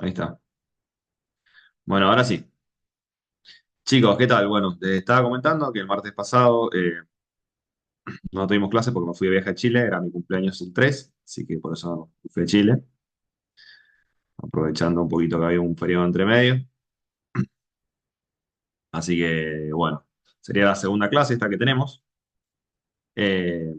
Ahí está. Bueno, ahora sí. Chicos, ¿qué tal? Bueno, les estaba comentando que el martes pasado no tuvimos clase porque me fui de viaje a Chile, era mi cumpleaños el 3, así que por eso fui a Chile, aprovechando un poquito que había un periodo entre medio. Así que, bueno, sería la segunda clase esta que tenemos. Eh,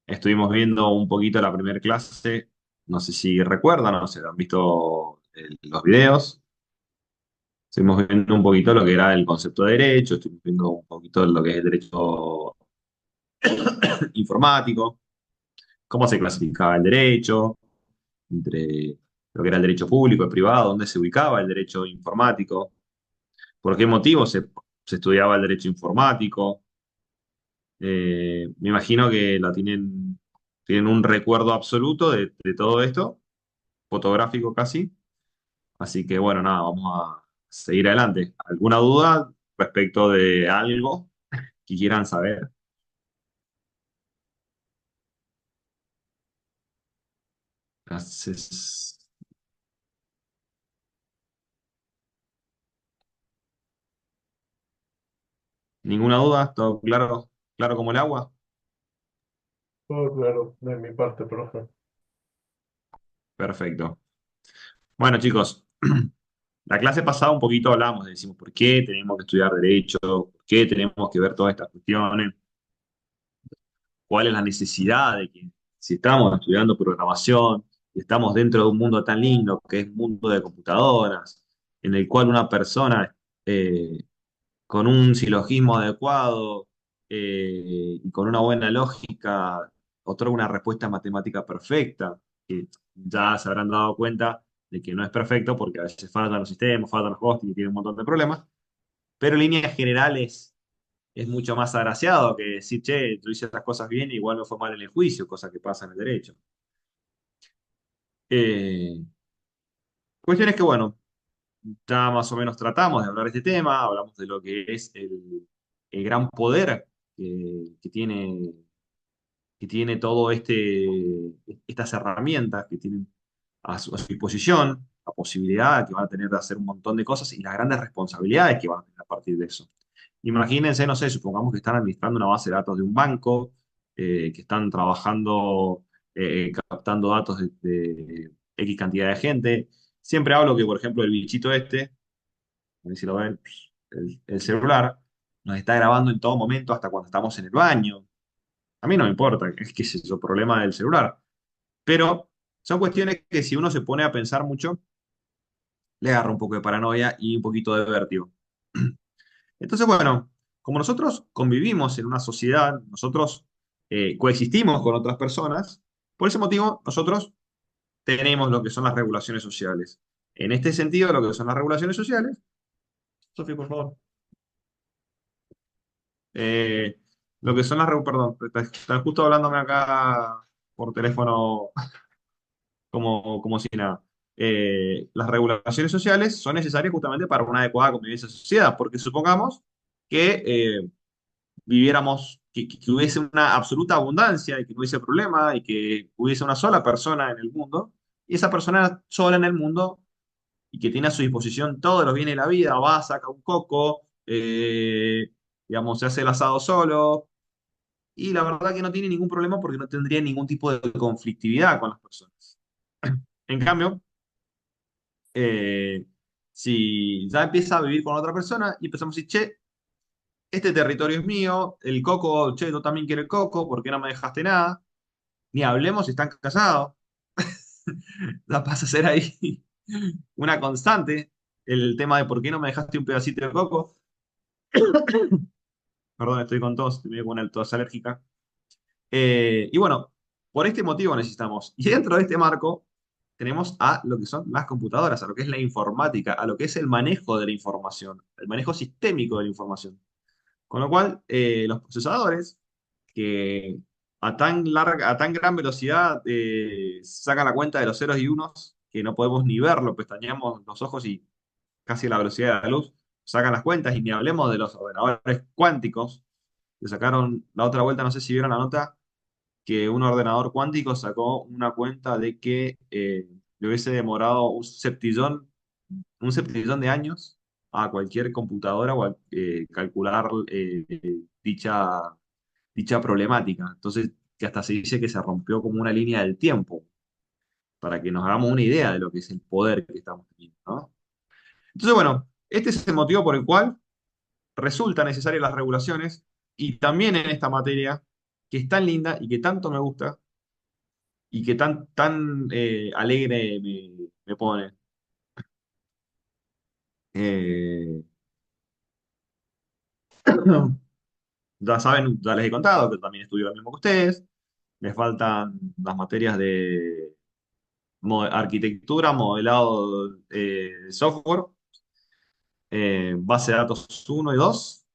Estuvimos viendo un poquito la primera clase, no sé si recuerdan, no sé, han visto los videos. Estuvimos viendo un poquito lo que era el concepto de derecho, estuvimos viendo un poquito lo que es el derecho informático, cómo se clasificaba el derecho, entre lo que era el derecho público, el privado, dónde se ubicaba el derecho informático, por qué motivo se estudiaba el derecho informático. Me imagino que tienen un recuerdo absoluto de todo esto, fotográfico casi. Así que bueno, nada, vamos a seguir adelante. ¿Alguna duda respecto de algo que quieran saber? Gracias. ¿Ninguna duda? ¿Todo claro, claro como el agua? Todo claro, de mi parte, profe. Perfecto. Bueno, chicos, la clase pasada un poquito hablamos, decimos por qué tenemos que estudiar derecho, por qué tenemos que ver todas estas cuestiones, cuál es la necesidad de que si estamos estudiando programación y estamos dentro de un mundo tan lindo que es un mundo de computadoras, en el cual una persona eh, con un silogismo adecuado y con una buena lógica otorga una respuesta matemática perfecta, que ya se habrán dado cuenta de que no es perfecto porque a veces faltan los sistemas, faltan los hosting y tiene un montón de problemas, pero en líneas generales es mucho más agraciado que decir, che, tú hiciste las cosas bien y igual no fue mal en el juicio, cosa que pasa en el derecho. Eh, Cuestión es que, bueno, ya más o menos tratamos de hablar de este tema, hablamos de lo que es el gran poder que tiene todo estas herramientas que tienen a su disposición, la posibilidad que van a tener de hacer un montón de cosas y las grandes responsabilidades que van a tener a partir de eso. Imagínense, no sé, supongamos que están administrando una base de datos de un banco, que están trabajando, captando datos de X cantidad de gente. Siempre hablo que, por ejemplo, el bichito este, a ver si lo ven, el celular, nos está grabando en todo momento hasta cuando estamos en el baño. A mí no me importa, es que es eso, problema del celular. Pero son cuestiones que si uno se pone a pensar mucho, le agarra un poco de paranoia y un poquito de vértigo. Entonces, bueno, como nosotros convivimos en una sociedad, nosotros coexistimos con otras personas, por ese motivo nosotros tenemos lo que son las regulaciones sociales. En este sentido, lo que son las regulaciones sociales, Sofi, por favor. Eh, lo que son perdón, están justo hablándome acá por teléfono como si nada. Las regulaciones sociales son necesarias justamente para una adecuada convivencia en sociedad, porque supongamos que viviéramos, que hubiese una absoluta abundancia y que no hubiese problema y que hubiese una sola persona en el mundo, y esa persona sola en el mundo y que tiene a su disposición todos los bienes de la vida, va, saca un coco, digamos, se hace el asado solo, y la verdad que no tiene ningún problema porque no tendría ningún tipo de conflictividad con las personas. En cambio, eh, si ya empieza a vivir con otra persona y empezamos a decir, che, este territorio es mío, el coco, che, yo también quiero el coco, ¿por qué no me dejaste nada? Ni hablemos si están casados. Ya pasa a ser ahí una constante el tema de por qué no me dejaste un pedacito de coco. Perdón, estoy con tos, estoy medio con una tos alérgica. Y bueno, por este motivo necesitamos. Y dentro de este marco tenemos a lo que son las computadoras, a lo que es la informática, a lo que es el manejo de la información, el manejo sistémico de la información. Con lo cual, los procesadores que a tan gran velocidad sacan la cuenta de los ceros y unos, que no podemos ni verlo, pestañeamos los ojos y casi a la velocidad de la luz, sacan las cuentas y ni hablemos de los ordenadores cuánticos, que sacaron la otra vuelta, no sé si vieron la nota, que un ordenador cuántico sacó una cuenta de que le hubiese demorado un septillón de años a cualquier computadora o calcular dicha problemática. Entonces, que hasta se dice que se rompió como una línea del tiempo, para que nos hagamos una idea de lo que es el poder que estamos teniendo, ¿no? Entonces, bueno, este es el motivo por el cual resultan necesarias las regulaciones y también en esta materia que es tan linda y que tanto me gusta y que tan alegre me pone. Eh, ya saben, ya les he contado que también estudio lo mismo que ustedes. Me faltan las materias de arquitectura, modelado de software, base de datos uno y 2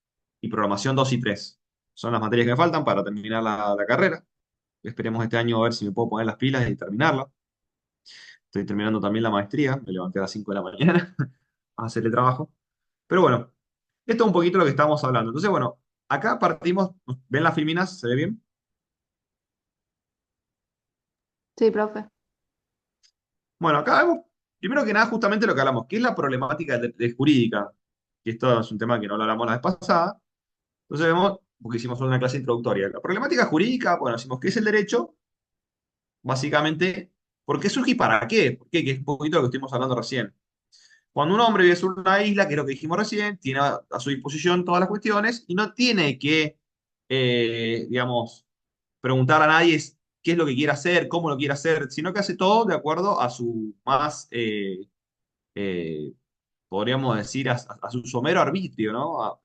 y programación 2 y 3. Son las materias que me faltan para terminar la carrera. Esperemos este año a ver si me puedo poner las pilas y terminarla. Estoy terminando también la maestría, me levanté a las 5 de la mañana a hacer el trabajo. Pero bueno, esto es un poquito lo que estamos hablando. Entonces, bueno, acá partimos, ¿ven las filminas? ¿Se ve bien? Sí, profe. Bueno, acá vemos, primero que nada, justamente lo que hablamos, que es la problemática de jurídica, que esto es un tema que no lo hablamos la vez pasada. Entonces vemos, porque hicimos una clase introductoria. La problemática jurídica, bueno, decimos que es el derecho, básicamente, ¿por qué surge y para qué? ¿Por qué? Que es un poquito lo que estuvimos hablando recién. Cuando un hombre vive sobre una isla, que es lo que dijimos recién, tiene a su disposición todas las cuestiones y no tiene que, digamos, preguntar a nadie qué es lo que quiere hacer, cómo lo quiere hacer, sino que hace todo de acuerdo a su más, eh, podríamos decir, a su somero arbitrio, ¿no?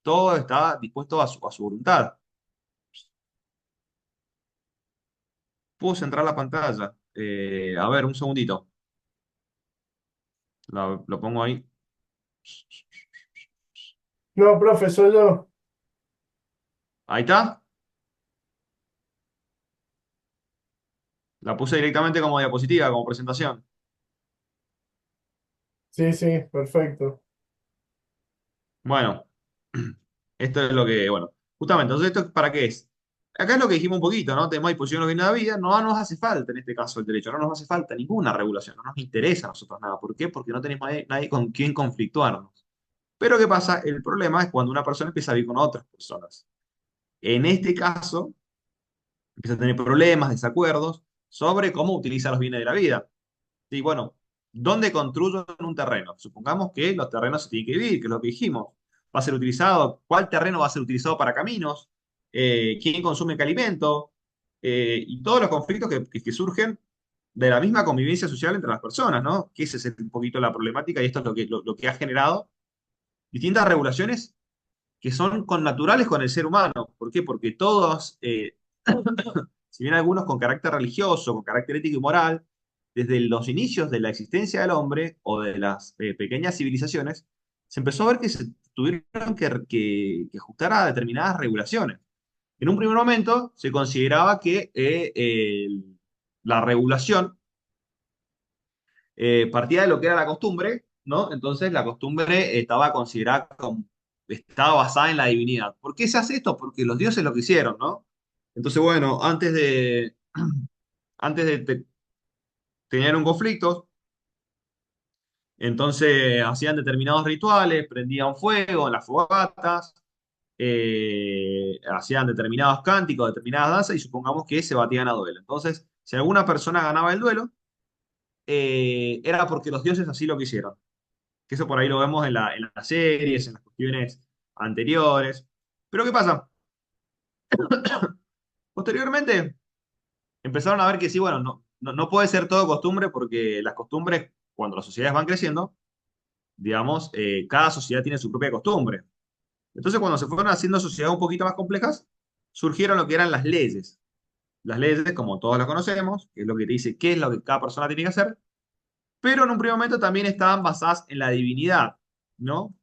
Todo está dispuesto a su voluntad. Puedo centrar la pantalla. A ver, un segundito. Lo pongo ahí. No, profe, soy yo. Ahí está. La puse directamente como diapositiva, como presentación. Sí, sí, perfecto. Bueno, esto es lo que, bueno, justamente, entonces, ¿esto para qué es? Acá es lo que dijimos un poquito, ¿no? Tenemos disposición de los bienes de la vida, no nos hace falta en este caso el derecho, no nos hace falta ninguna regulación, no nos interesa a nosotros nada. ¿Por qué? Porque no tenemos nadie con quien conflictuarnos. Pero ¿qué pasa? El problema es cuando una persona empieza a vivir con otras personas. En este caso, empieza a tener problemas, desacuerdos sobre cómo utiliza los bienes de la vida. Sí, bueno, ¿dónde construyo en un terreno? Supongamos que los terrenos se tienen que dividir, que es lo que dijimos. ¿Va a ser utilizado? ¿Cuál terreno va a ser utilizado para caminos? ¿Quién consume qué alimento? Y todos los conflictos que surgen de la misma convivencia social entre las personas, ¿no? Que esa es un poquito la problemática y esto es lo que ha generado distintas regulaciones que son connaturales con el ser humano. ¿Por qué? Porque todos, si bien algunos con carácter religioso, con carácter ético y moral, desde los inicios de la existencia del hombre o de las pequeñas civilizaciones, se empezó a ver que se tuvieron que ajustar a determinadas regulaciones. En un primer momento se consideraba que la regulación partía de lo que era la costumbre, ¿no? Entonces la costumbre estaba considerada como, estaba basada en la divinidad. ¿Por qué se hace esto? Porque los dioses lo quisieron, ¿no? Entonces, bueno, antes de tener un conflicto, entonces hacían determinados rituales, prendían fuego en las fogatas, hacían determinados cánticos, determinadas danzas y supongamos que se batían a duelo. Entonces, si alguna persona ganaba el duelo, era porque los dioses así lo quisieron. Que eso por ahí lo vemos en las series, en las cuestiones anteriores. Pero ¿qué pasa? Posteriormente empezaron a ver que sí, bueno, no puede ser todo costumbre porque las costumbres, cuando las sociedades van creciendo, digamos, cada sociedad tiene su propia costumbre. Entonces, cuando se fueron haciendo sociedades un poquito más complejas, surgieron lo que eran las leyes. Las leyes, como todos las conocemos, que es lo que te dice qué es lo que cada persona tiene que hacer, pero en un primer momento también estaban basadas en la divinidad, ¿no?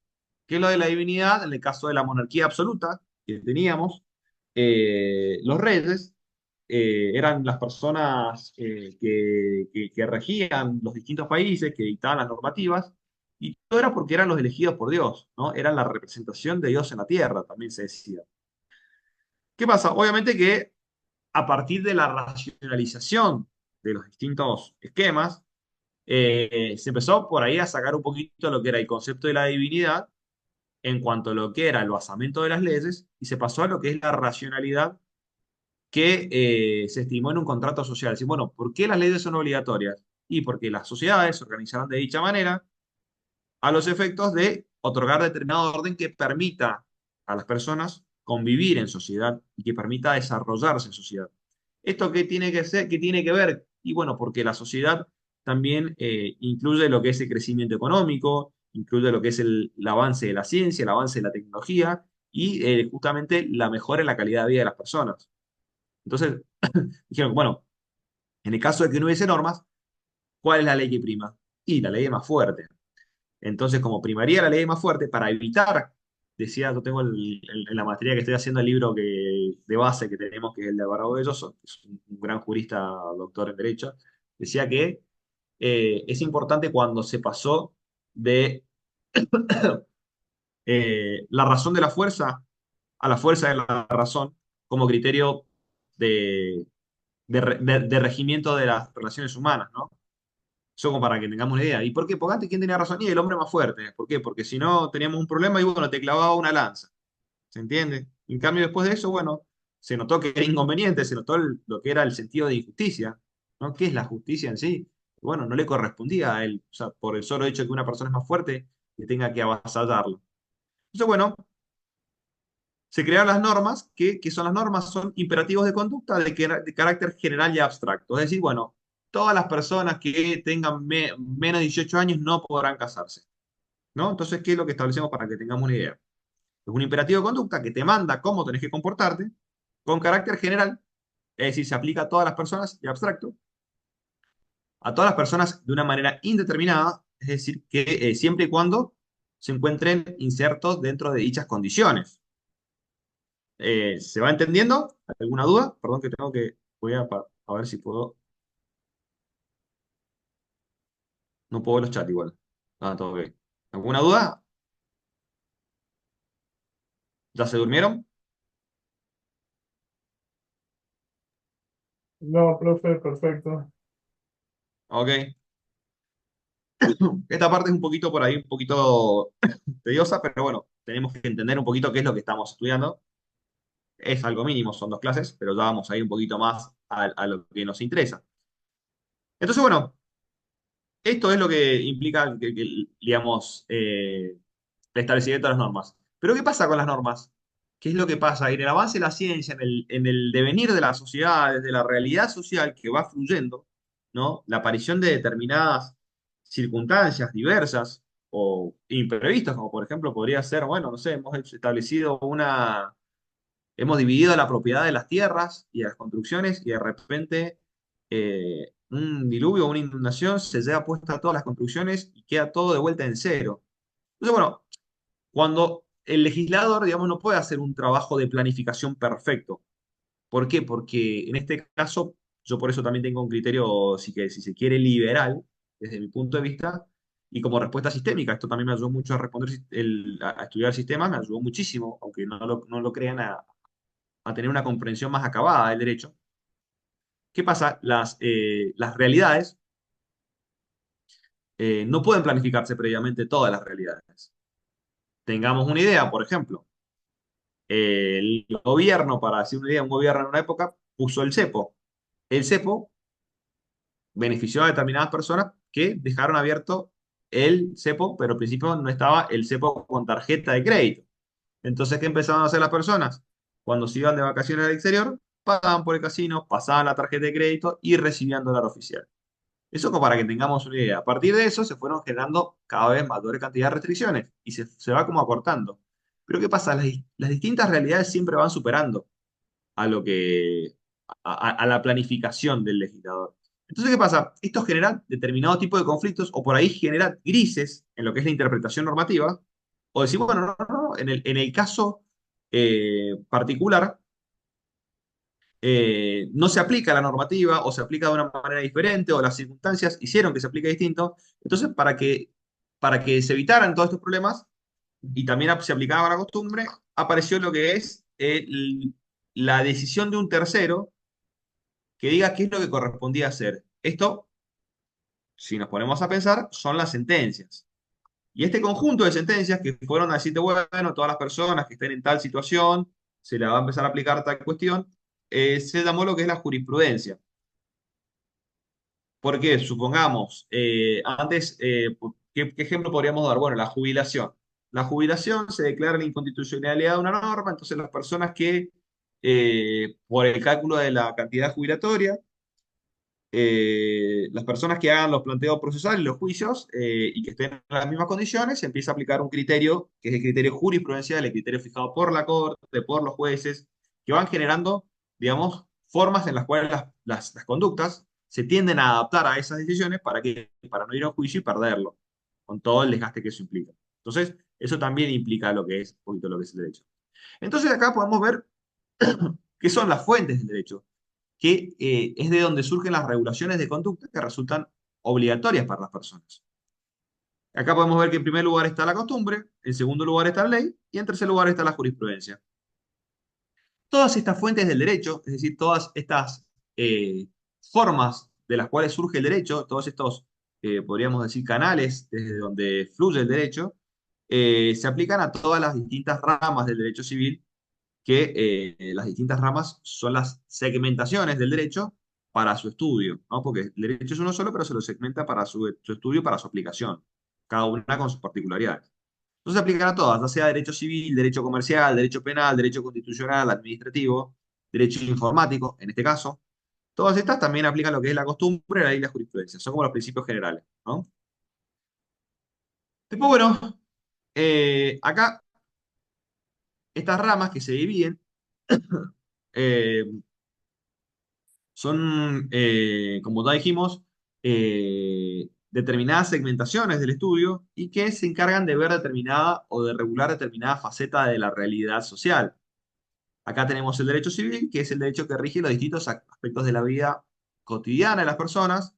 ¿Qué es lo de la divinidad? En el caso de la monarquía absoluta que teníamos, los reyes eran las personas que regían los distintos países, que dictaban las normativas, y todo era porque eran los elegidos por Dios, ¿no? Eran la representación de Dios en la tierra, también se decía. ¿Qué pasa? Obviamente que a partir de la racionalización de los distintos esquemas, se empezó por ahí a sacar un poquito lo que era el concepto de la divinidad en cuanto a lo que era el basamento de las leyes y se pasó a lo que es la racionalidad que se estimó en un contrato social. Decir, bueno, ¿por qué las leyes son obligatorias? Y porque las sociedades se organizaron de dicha manera a los efectos de otorgar determinado orden que permita a las personas convivir en sociedad y que permita desarrollarse en sociedad. ¿Esto qué tiene que ser, qué tiene que ver? Y bueno, porque la sociedad también incluye lo que es el crecimiento económico, incluye lo que es el avance de la ciencia, el avance de la tecnología y justamente la mejora en la calidad de vida de las personas. Entonces, dijeron, bueno, en el caso de que no hubiese normas, ¿cuál es la ley que prima? Y la ley es más fuerte. Entonces, como primaría la ley más fuerte, para evitar, decía, yo tengo en la materia que estoy haciendo el libro de base que tenemos, que es el de Alvarado Belloso, que es un gran jurista, doctor en Derecho, decía que es importante cuando se pasó de la razón de la fuerza a la fuerza de la razón como criterio de, de regimiento de las relaciones humanas, ¿no? Eso como para que tengamos una idea. ¿Y por qué? Porque antes, ¿quién tenía razón? Y el hombre más fuerte. ¿Por qué? Porque si no teníamos un problema y bueno, te clavaba una lanza. ¿Se entiende? En cambio, después de eso, bueno, se notó que era inconveniente, se notó lo que era el sentido de injusticia, ¿no? ¿Qué es la justicia en sí? Bueno, no le correspondía a él, o sea, por el solo hecho de que una persona es más fuerte, que tenga que avasallarlo. Entonces, bueno, se crearon las normas, que son las normas, son imperativos de conducta de carácter general y abstracto. Es decir, bueno, todas las personas que tengan menos de 18 años no podrán casarse, ¿no? Entonces, ¿qué es lo que establecemos para que tengamos una idea? Es un imperativo de conducta que te manda cómo tenés que comportarte, con carácter general, es decir, se aplica a todas las personas y abstracto, a todas las personas de una manera indeterminada, es decir, que siempre y cuando se encuentren insertos dentro de dichas condiciones. ¿Se va entendiendo? ¿Alguna duda? Perdón que tengo que, voy a ver si puedo, no puedo ver los chats igual. Ah, todo bien. ¿Alguna duda? ¿Ya se durmieron? No, profe, perfecto. Ok. Esta parte es un poquito por ahí, un poquito tediosa, pero bueno, tenemos que entender un poquito qué es lo que estamos estudiando. Es algo mínimo, son 2 clases, pero ya vamos a ir un poquito más a lo que nos interesa. Entonces, bueno, esto es lo que implica, digamos, el establecimiento de las normas. Pero ¿qué pasa con las normas? ¿Qué es lo que pasa? En el avance de la ciencia, en el devenir de la sociedad, desde la realidad social que va fluyendo, ¿no? La aparición de determinadas circunstancias diversas o imprevistas, como por ejemplo podría ser, bueno, no sé, hemos establecido hemos dividido la propiedad de las tierras y de las construcciones y de repente un diluvio o una inundación se lleva puesta a todas las construcciones y queda todo de vuelta en cero. Entonces, bueno, cuando el legislador, digamos, no puede hacer un trabajo de planificación perfecto. ¿Por qué? Porque en este caso, yo por eso también tengo un criterio, si se quiere, liberal, desde mi punto de vista, y como respuesta sistémica. Esto también me ayudó mucho a responder, a estudiar sistemas, me ayudó muchísimo, aunque no lo crean, a tener una comprensión más acabada del derecho. ¿Qué pasa? Las realidades no pueden planificarse previamente todas las realidades. Tengamos una idea, por ejemplo, el gobierno, para decir una idea, un gobierno en una época puso el cepo. El cepo benefició a determinadas personas que dejaron abierto el cepo, pero al principio no estaba el cepo con tarjeta de crédito. Entonces, ¿qué empezaron a hacer las personas? Cuando se iban de vacaciones al exterior, pagaban por el casino, pasaban la tarjeta de crédito y recibían dólar oficial. Eso como para que tengamos una idea. A partir de eso se fueron generando cada vez mayor cantidad de restricciones y se va como acortando. Pero ¿qué pasa? Las distintas realidades siempre van superando a lo que, a la planificación del legislador. Entonces, ¿qué pasa? Esto genera determinado tipo de conflictos o por ahí genera grises en lo que es la interpretación normativa. O decir, bueno, no, no, no, en el caso particular no se aplica la normativa o se aplica de una manera diferente o las circunstancias hicieron que se aplique distinto. Entonces, para que se evitaran todos estos problemas y también se aplicaba la costumbre, apareció lo que es la decisión de un tercero que diga qué es lo que correspondía hacer. Esto si nos ponemos a pensar, son las sentencias. Y este conjunto de sentencias que fueron a decirte, bueno, todas las personas que estén en tal situación, se le va a empezar a aplicar tal cuestión, se llamó lo que es la jurisprudencia. Porque, supongamos, antes, ¿qué ejemplo podríamos dar? Bueno, la jubilación. La jubilación se declara la inconstitucionalidad de una norma, entonces las personas que, por el cálculo de la cantidad jubilatoria, las personas que hagan los planteos procesales, los juicios, y que estén en las mismas condiciones, se empieza a aplicar un criterio, que es el criterio jurisprudencial, el criterio fijado por la Corte, por los jueces, que van generando, digamos, formas en las cuales las conductas se tienden a adaptar a esas decisiones para no ir a un juicio y perderlo, con todo el desgaste que eso implica. Entonces, eso también implica lo que es, un poquito lo que es el derecho. Entonces, acá podemos ver qué son las fuentes del derecho, que es de donde surgen las regulaciones de conducta que resultan obligatorias para las personas. Acá podemos ver que en primer lugar está la costumbre, en segundo lugar está la ley y en tercer lugar está la jurisprudencia. Todas estas fuentes del derecho, es decir, todas estas formas de las cuales surge el derecho, todos estos, podríamos decir, canales desde donde fluye el derecho, se aplican a todas las distintas ramas del derecho civil, que las distintas ramas son las segmentaciones del derecho para su estudio, ¿no? Porque el derecho es uno solo, pero se lo segmenta para su estudio, para su aplicación, cada una con sus particularidades. Entonces se aplican a todas, ya sea derecho civil, derecho comercial, derecho penal, derecho constitucional, administrativo, derecho informático, en este caso. Todas estas también aplican lo que es la costumbre, la ley y la jurisprudencia. Son como los principios generales, ¿no? Después, bueno, acá estas ramas que se dividen eh, son, como ya dijimos, determinadas segmentaciones del estudio y que se encargan de ver determinada o de regular determinada faceta de la realidad social. Acá tenemos el derecho civil, que es el derecho que rige los distintos aspectos de la vida cotidiana de las personas,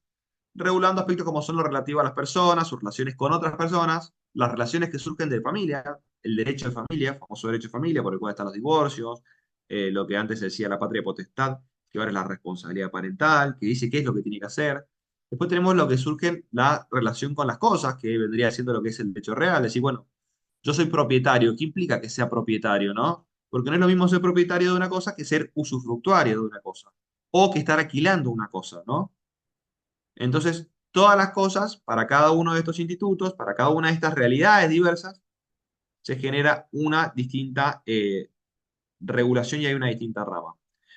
regulando aspectos como son lo relativo a las personas, sus relaciones con otras personas, las relaciones que surgen de familia, el derecho de familia, famoso derecho de familia, por el cual están los divorcios, lo que antes se decía la patria potestad, que ahora es la responsabilidad parental, que dice qué es lo que tiene que hacer. Después tenemos lo que surge la relación con las cosas, que vendría siendo lo que es el derecho real, decir, bueno, yo soy propietario, ¿qué implica que sea propietario, no? Porque no es lo mismo ser propietario de una cosa que ser usufructuario de una cosa, o que estar alquilando una cosa, ¿no? Entonces, todas las cosas, para cada uno de estos institutos, para cada una de estas realidades diversas, se genera una distinta regulación y hay una distinta rama.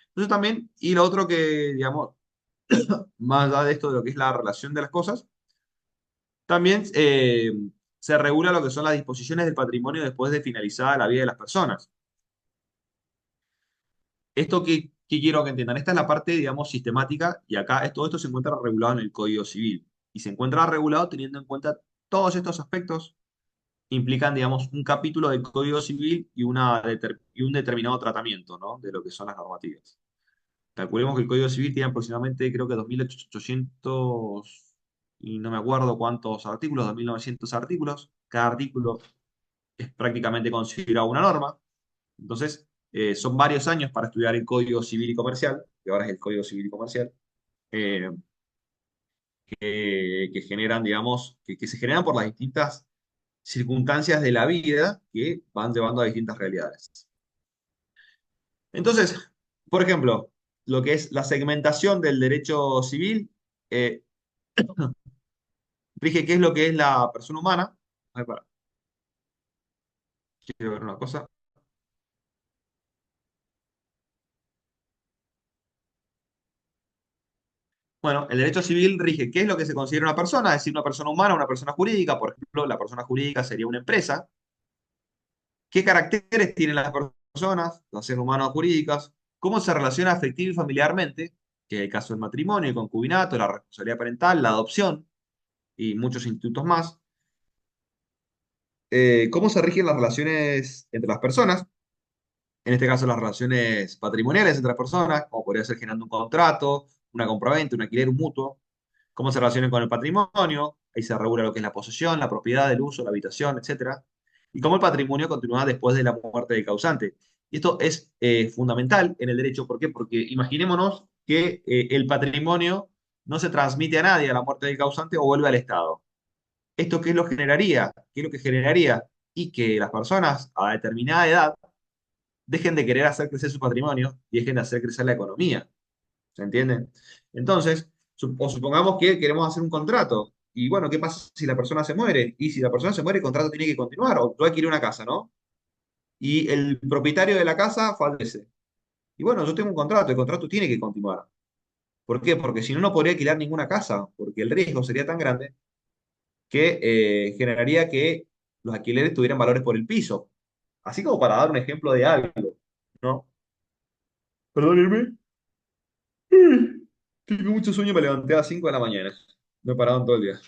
Entonces también, y lo otro que, digamos, más allá de esto de lo que es la relación de las cosas, también se regula lo que son las disposiciones del patrimonio después de finalizada la vida de las personas. Esto que quiero que entiendan, esta es la parte, digamos, sistemática y acá todo esto se encuentra regulado en el Código Civil y se encuentra regulado teniendo en cuenta todos estos aspectos implican, digamos, un capítulo del Código Civil y, y un determinado tratamiento, ¿no? De lo que son las normativas. Calculemos que el Código Civil tiene aproximadamente, creo que 2.800 y no me acuerdo cuántos artículos, 2.900 artículos. Cada artículo es prácticamente considerado una norma. Entonces, son varios años para estudiar el Código Civil y Comercial, que ahora es el Código Civil y Comercial, eh, que generan, digamos, que se generan por las distintas circunstancias de la vida que van llevando a distintas realidades. Entonces, por ejemplo, lo que es la segmentación del derecho civil, eh, rige qué es lo que es la persona humana. Ay, para, quiero ver una cosa. Bueno, el derecho civil rige qué es lo que se considera una persona, es decir, una persona humana, una persona jurídica. Por ejemplo, la persona jurídica sería una empresa. ¿Qué caracteres tienen las personas, las seres humanos jurídicas? ¿Cómo se relaciona afectiva y familiarmente? Que es el caso del matrimonio, el concubinato, la responsabilidad parental, la adopción y muchos institutos más. ¿Cómo se rigen las relaciones entre las personas? En este caso, las relaciones patrimoniales entre las personas, como podría ser generando un contrato, una compraventa, un alquiler, un mutuo. ¿Cómo se relacionan con el patrimonio? Ahí se regula lo que es la posesión, la propiedad, el uso, la habitación, etcétera. Y cómo el patrimonio continúa después de la muerte del causante. Y esto es fundamental en el derecho. ¿Por qué? Porque imaginémonos que el patrimonio no se transmite a nadie a la muerte del causante o vuelve al Estado. ¿Esto qué es lo generaría? ¿Qué es lo que generaría? Y que las personas a determinada edad dejen de querer hacer crecer su patrimonio y dejen de hacer crecer la economía. ¿Se entiende? Entonces, o supongamos que queremos hacer un contrato. Y bueno, ¿qué pasa si la persona se muere? Y si la persona se muere, el contrato tiene que continuar. O tú adquieres una casa, ¿no? Y el propietario de la casa fallece. Y bueno, yo tengo un contrato, el contrato tiene que continuar. ¿Por qué? Porque si no, no podría alquilar ninguna casa, porque el riesgo sería tan grande que generaría que los alquileres tuvieran valores por el piso. Así como para dar un ejemplo de algo, ¿no? Perdónenme. Tengo mucho sueño, me levanté a las 5 de la mañana. No he parado en todo el día.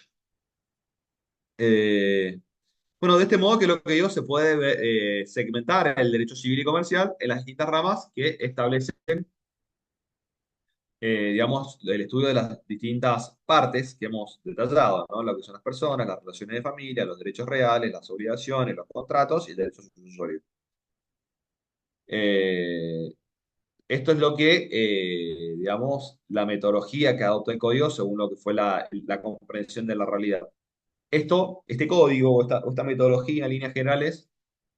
Eh, bueno, de este modo que lo que digo se puede segmentar el derecho civil y comercial en las distintas ramas que establecen, digamos, el estudio de las distintas partes que hemos detallado, ¿no? Lo que son las personas, las relaciones de familia, los derechos reales, las obligaciones, los contratos y el derecho sucesorio. Eh, Esto es lo que, digamos, la metodología que adoptó el código según lo que fue la comprensión de la realidad. Este código o esta metodología en líneas generales,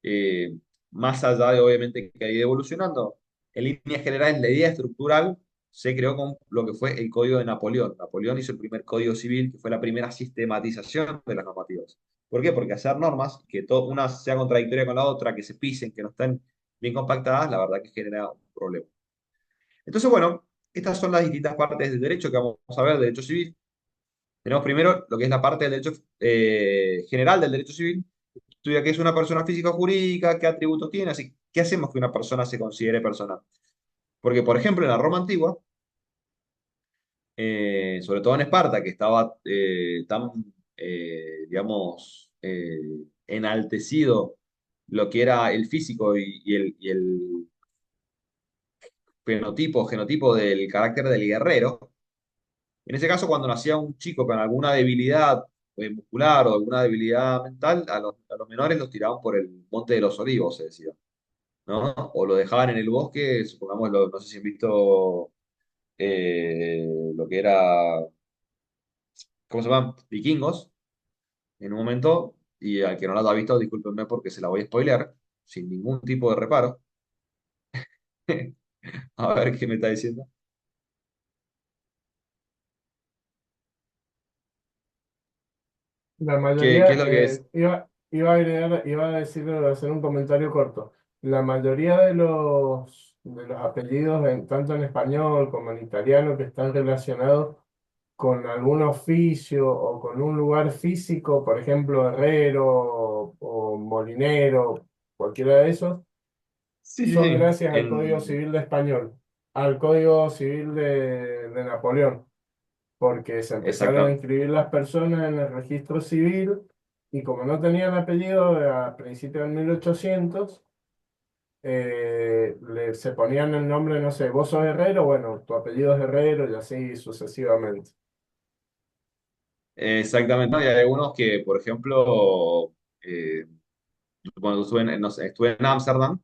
eh, más allá de obviamente que ha ido evolucionando, en líneas generales la idea estructural se creó con lo que fue el código de Napoleón. Napoleón hizo el primer código civil, que fue la primera sistematización de las normativas. ¿Por qué? Porque hacer normas que una sea contradictoria con la otra, que se pisen, que no estén bien compactadas, la verdad que genera un problema. Entonces, bueno, estas son las distintas partes del derecho que vamos a ver, derecho civil. Tenemos primero lo que es la parte del derecho general del derecho civil, estudia qué es una persona física o jurídica, qué atributos tiene, así qué hacemos que una persona se considere persona. Porque, por ejemplo, en la Roma antigua, sobre todo en Esparta, que estaba tan, digamos, enaltecido lo que era el físico y el fenotipo, genotipo del carácter del guerrero. En ese caso, cuando nacía un chico con alguna debilidad muscular o alguna debilidad mental, a los menores los tiraban por el Monte de los Olivos, se decía, ¿no? O lo dejaban en el bosque, supongamos, no sé si han visto lo que era, ¿cómo se llama? Vikingos, en un momento, y al que no lo haya visto, discúlpenme porque se la voy a spoilear, sin ningún tipo de reparo. A ver qué me está diciendo. La ¿Qué mayoría, es lo que es? iba a agregar, iba a decir, hacer un comentario corto. La mayoría de los apellidos, tanto en español como en italiano, que están relacionados con algún oficio o con un lugar físico, por ejemplo, herrero o molinero, cualquiera de esos, Sí, sí, son sí. gracias al Código Civil de Español, al Código Civil de Napoleón, porque se empezaron a Exactamente. inscribir las personas en el registro civil y como no tenían apellido a principios del 1800, se ponían el nombre, no sé, vos sos Herrero, bueno, tu apellido es Herrero y así sucesivamente. Exactamente. ¿No? Y hay algunos que, por ejemplo, cuando estuve no sé, estuve en Ámsterdam,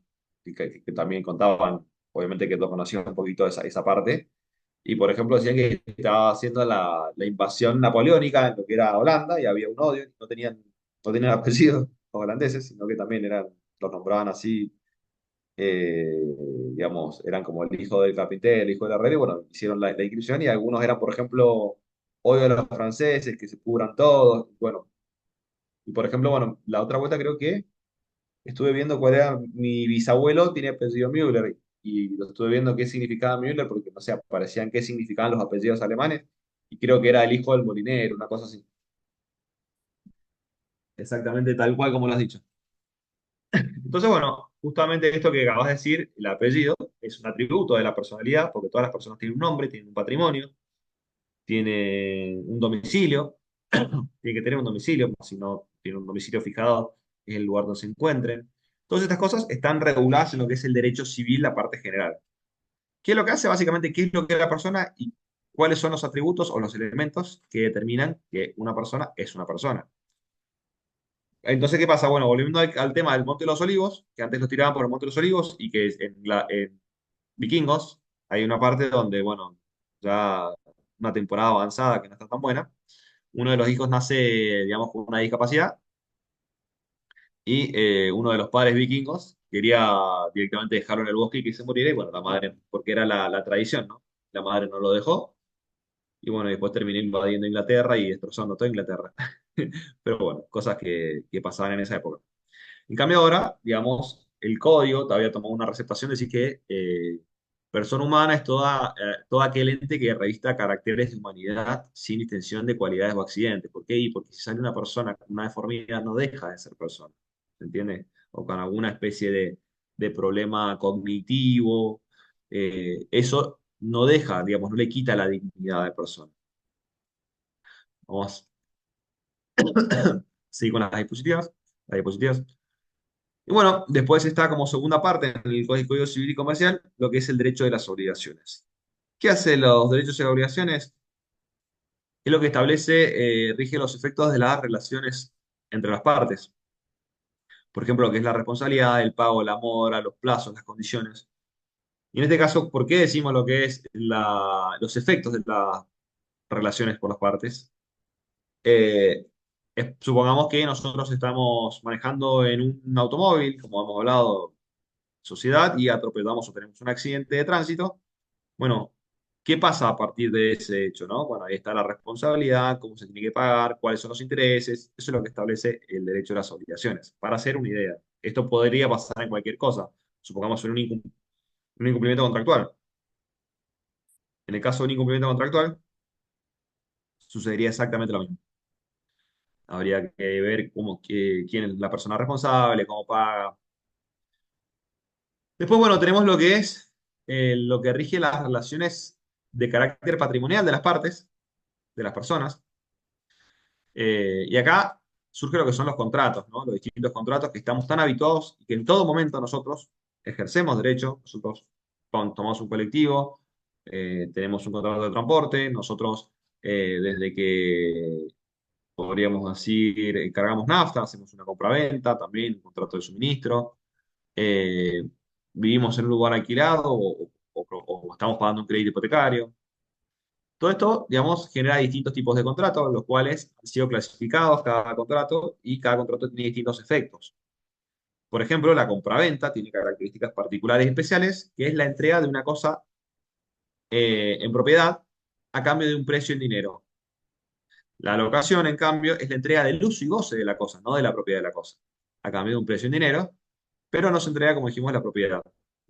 que también contaban, obviamente que todos conocían un poquito esa parte, y por ejemplo decían que estaba haciendo la invasión napoleónica en lo que era Holanda, y había un odio, no tenían apellidos los holandeses, sino que también los nombraban así, eh, digamos, eran como el hijo del carpintero, el hijo del herrero, y bueno, hicieron la inscripción, y algunos eran, por ejemplo, odio a los franceses, que se pudran todos, bueno, y por ejemplo, bueno, la otra vuelta creo que estuve viendo cuál era, mi bisabuelo tiene apellido Müller y lo estuve viendo qué significaba Müller porque, no sé, aparecían qué significaban los apellidos alemanes y creo que era el hijo del molinero, una cosa así. Exactamente tal cual como lo has dicho. Entonces, bueno, justamente esto que acabas de decir, el apellido, es un atributo de la personalidad porque todas las personas tienen un nombre, tienen un patrimonio, tienen un domicilio, tienen que tener un domicilio, si no tienen un domicilio fijado, es el lugar donde se encuentren. Todas estas cosas están reguladas en lo que es el derecho civil, la parte general. ¿Qué es lo que hace? Básicamente, ¿qué es lo que es la persona y cuáles son los atributos o los elementos que determinan que una persona es una persona? Entonces, ¿qué pasa? Bueno, volviendo al tema del Monte de los Olivos, que antes los tiraban por el Monte de los Olivos y que en Vikingos hay una parte donde, bueno, ya una temporada avanzada que no está tan buena. Uno de los hijos nace, digamos, con una discapacidad y uno de los padres vikingos quería directamente dejarlo en el bosque y que se muriera, y bueno, la madre, porque era la tradición, ¿no? La madre no lo dejó, y bueno, después terminó invadiendo Inglaterra y destrozando toda Inglaterra. Pero bueno, cosas que pasaban en esa época. En cambio ahora, digamos, el código todavía tomó una receptación de decir que persona humana es todo aquel ente que revista caracteres de humanidad sin distinción de cualidades o accidentes. ¿Por qué? Y porque si sale una persona con una deformidad no deja de ser persona, ¿se entiende? O con alguna especie de problema cognitivo, eso no deja, digamos, no le quita la dignidad de persona. Vamos a seguir con las diapositivas. Las diapositivas. Y bueno, después está como segunda parte en el Código Civil y Comercial, lo que es el derecho de las obligaciones. ¿Qué hace los derechos y las obligaciones? Es lo que establece, rige los efectos de las relaciones entre las partes. Por ejemplo, lo que es la responsabilidad, el pago, la mora, los plazos, las condiciones. Y en este caso, ¿por qué decimos lo que es los efectos de las relaciones por las partes? Eh, Supongamos que nosotros estamos manejando en un automóvil, como hemos hablado, sociedad, y atropellamos o tenemos un accidente de tránsito. Bueno, ¿qué pasa a partir de ese hecho, no? Bueno, ahí está la responsabilidad, cómo se tiene que pagar, cuáles son los intereses. Eso es lo que establece el derecho a las obligaciones. Para hacer una idea, esto podría pasar en cualquier cosa. Supongamos en un incumplimiento contractual. En el caso de un incumplimiento contractual, sucedería exactamente lo mismo. Habría que ver quién es la persona responsable, cómo paga. Después, bueno, tenemos lo que es lo que rige las relaciones de carácter patrimonial de las partes, de las personas. Y acá surge lo que son los contratos, ¿no? Los distintos contratos que estamos tan habituados y que en todo momento nosotros ejercemos derecho. Nosotros tomamos un colectivo, tenemos un contrato de transporte, nosotros desde que podríamos decir, cargamos nafta, hacemos una compraventa, también un contrato de suministro. eh, Vivimos en un lugar alquilado o estamos pagando un crédito hipotecario. Todo esto, digamos, genera distintos tipos de contratos, los cuales han sido clasificados cada contrato y cada contrato tiene distintos efectos. Por ejemplo, la compraventa tiene características particulares y especiales, que es la entrega de una cosa en propiedad a cambio de un precio en dinero. La locación, en cambio, es la entrega del uso y goce de la cosa, no de la propiedad de la cosa, a cambio de un precio en dinero, pero no se entrega, como dijimos, la propiedad.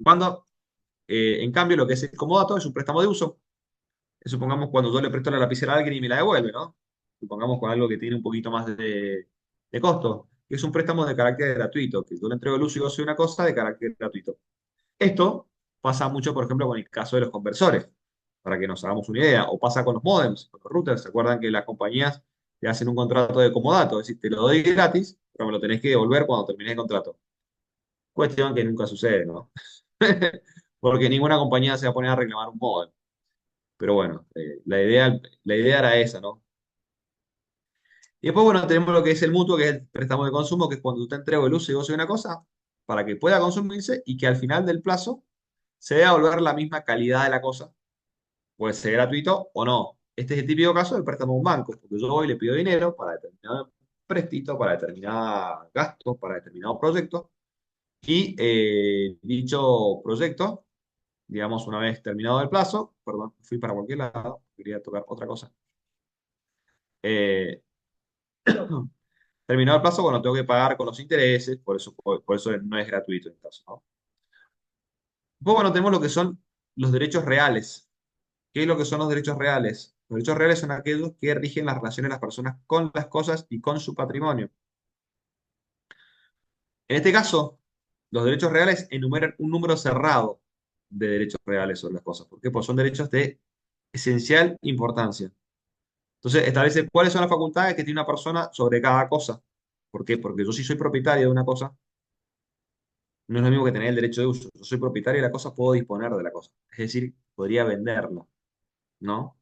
Cuando, en cambio, lo que es el comodato es un préstamo de uso. Supongamos cuando yo le presto la lapicera a alguien y me la devuelve, ¿no? Supongamos con algo que tiene un poquito más de costo, que es un préstamo de carácter gratuito, que yo le entrego el uso y gozo de una cosa de carácter gratuito. Esto pasa mucho, por ejemplo, con el caso de los conversores, para que nos hagamos una idea, o pasa con los modems, con los routers. ¿Se acuerdan que las compañías te hacen un contrato de comodato? Es decir, te lo doy gratis, pero me lo tenés que devolver cuando termine el contrato. Cuestión que nunca sucede, ¿no? Porque ninguna compañía se va a poner a reclamar un modem. Pero bueno, la idea era esa, ¿no? Y después, bueno, tenemos lo que es el mutuo, que es el préstamo de consumo, que es cuando te entrego el uso y gozo de una cosa para que pueda consumirse y que al final del plazo se debe devolver la misma calidad de la cosa. Puede ser gratuito o no. Este es el típico caso del préstamo de un banco, porque yo voy y le pido dinero para determinado préstamo, para determinados gastos, para determinado proyecto, y dicho proyecto, digamos, una vez terminado el plazo, perdón, fui para cualquier lado, quería tocar otra cosa. Eh, Terminado el plazo, bueno, tengo que pagar con los intereses, por eso no es gratuito en este caso, ¿no? Después, bueno, tenemos lo que son los derechos reales. ¿Qué es lo que son los derechos reales? Los derechos reales son aquellos que rigen las relaciones de las personas con las cosas y con su patrimonio. En este caso, los derechos reales enumeran un número cerrado de derechos reales sobre las cosas. ¿Por qué? Pues son derechos de esencial importancia. Entonces, establece cuáles son las facultades que tiene una persona sobre cada cosa. ¿Por qué? Porque yo si soy propietario de una cosa, no es lo mismo que tener el derecho de uso. Yo soy propietario de la cosa, puedo disponer de la cosa. Es decir, podría venderla, ¿no?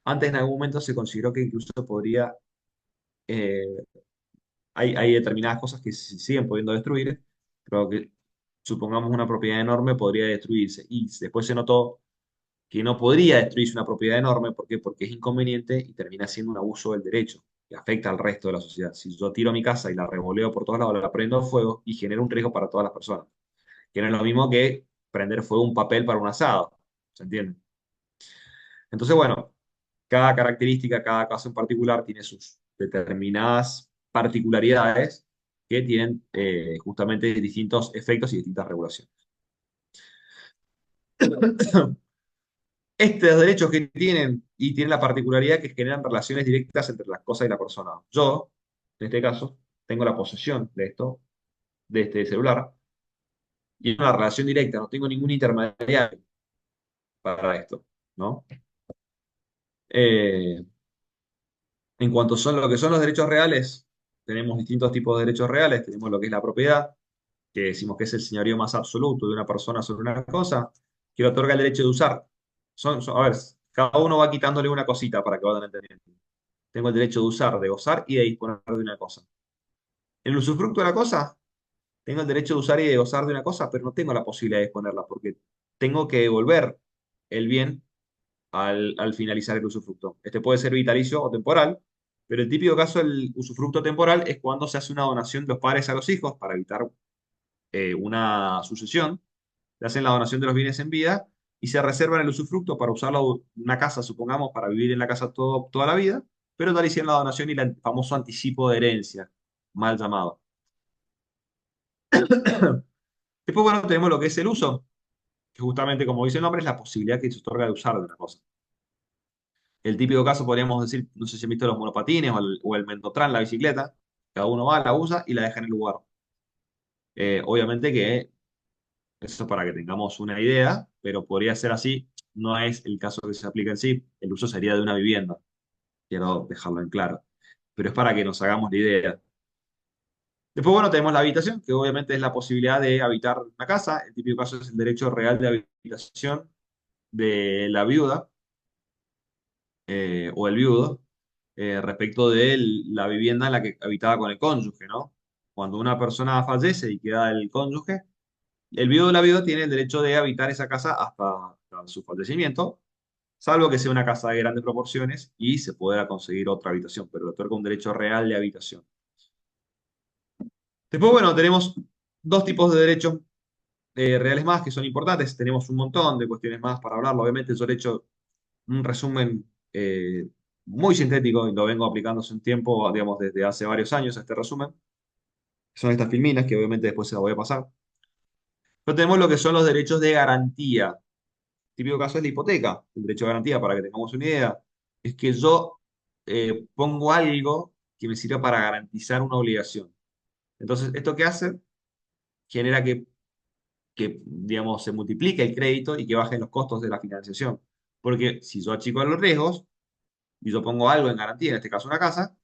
Antes en algún momento se consideró que incluso podría, eh, hay determinadas cosas que se siguen pudiendo destruir, pero que supongamos una propiedad enorme podría destruirse. Y después se notó que no podría destruirse una propiedad enorme. ¿Por qué? Porque es inconveniente y termina siendo un abuso del derecho que afecta al resto de la sociedad. Si yo tiro mi casa y la revoleo por todos lados, la prendo fuego y genera un riesgo para todas las personas, que no es lo mismo que prender fuego un papel para un asado. ¿Se entiende? Entonces, bueno, cada característica, cada caso en particular tiene sus determinadas particularidades que tienen justamente distintos efectos y distintas regulaciones. Estos derechos que tienen y tienen la particularidad que generan relaciones directas entre las cosas y la persona. Yo, en este caso, tengo la posesión de esto, de este celular, y una relación directa, no tengo ningún intermediario para esto, ¿no? Eh, en cuanto son lo que son los derechos reales, tenemos distintos tipos de derechos reales. Tenemos lo que es la propiedad, que decimos que es el señorío más absoluto de una persona sobre una cosa, que le otorga el derecho de usar. A ver, cada uno va quitándole una cosita para que vayan entendiendo. Tengo el derecho de usar, de gozar y de disponer de una cosa. En el usufructo de la cosa, tengo el derecho de usar y de gozar de una cosa, pero no tengo la posibilidad de disponerla porque tengo que devolver el bien al finalizar el usufructo. Este puede ser vitalicio o temporal, pero el típico caso del usufructo temporal es cuando se hace una donación de los padres a los hijos para evitar una sucesión. Le hacen la donación de los bienes en vida y se reservan el usufructo para usarlo una casa, supongamos, para vivir en la casa toda la vida, pero tal hicieron la donación y el famoso anticipo de herencia, mal llamado. Después, bueno, tenemos lo que es el uso, que justamente, como dice el nombre, es la posibilidad que se otorga de usar de una cosa. El típico caso podríamos decir, no sé si han visto los monopatines o el Mendotrán, la bicicleta. Cada uno va, la usa y la deja en el lugar. Obviamente que eso para que tengamos una idea, pero podría ser así. No es el caso que se aplica en sí. El uso sería de una vivienda. Quiero dejarlo en claro. Pero es para que nos hagamos la idea. Después, bueno, tenemos la habitación, que obviamente es la posibilidad de habitar una casa. El típico caso es el derecho real de habitación de la viuda o el viudo respecto de la vivienda en la que habitaba con el cónyuge, ¿no? Cuando una persona fallece y queda el cónyuge, el viudo o la viuda tiene el derecho de habitar esa casa hasta su fallecimiento, salvo que sea una casa de grandes proporciones y se pueda conseguir otra habitación, pero le otorga un derecho real de habitación. Después, bueno, tenemos dos tipos de derechos reales más que son importantes. Tenemos un montón de cuestiones más para hablarlo. Obviamente, yo he hecho un resumen muy sintético y lo vengo aplicando hace un tiempo, digamos, desde hace varios años este resumen. Son estas filminas que obviamente después se las voy a pasar. Pero tenemos lo que son los derechos de garantía. Típico caso es la hipoteca. El derecho de garantía, para que tengamos una idea, es que yo pongo algo que me sirva para garantizar una obligación. Entonces, ¿esto qué hace? Genera digamos, se multiplique el crédito y que bajen los costos de la financiación. Porque si yo achico los riesgos y yo pongo algo en garantía, en este caso una casa,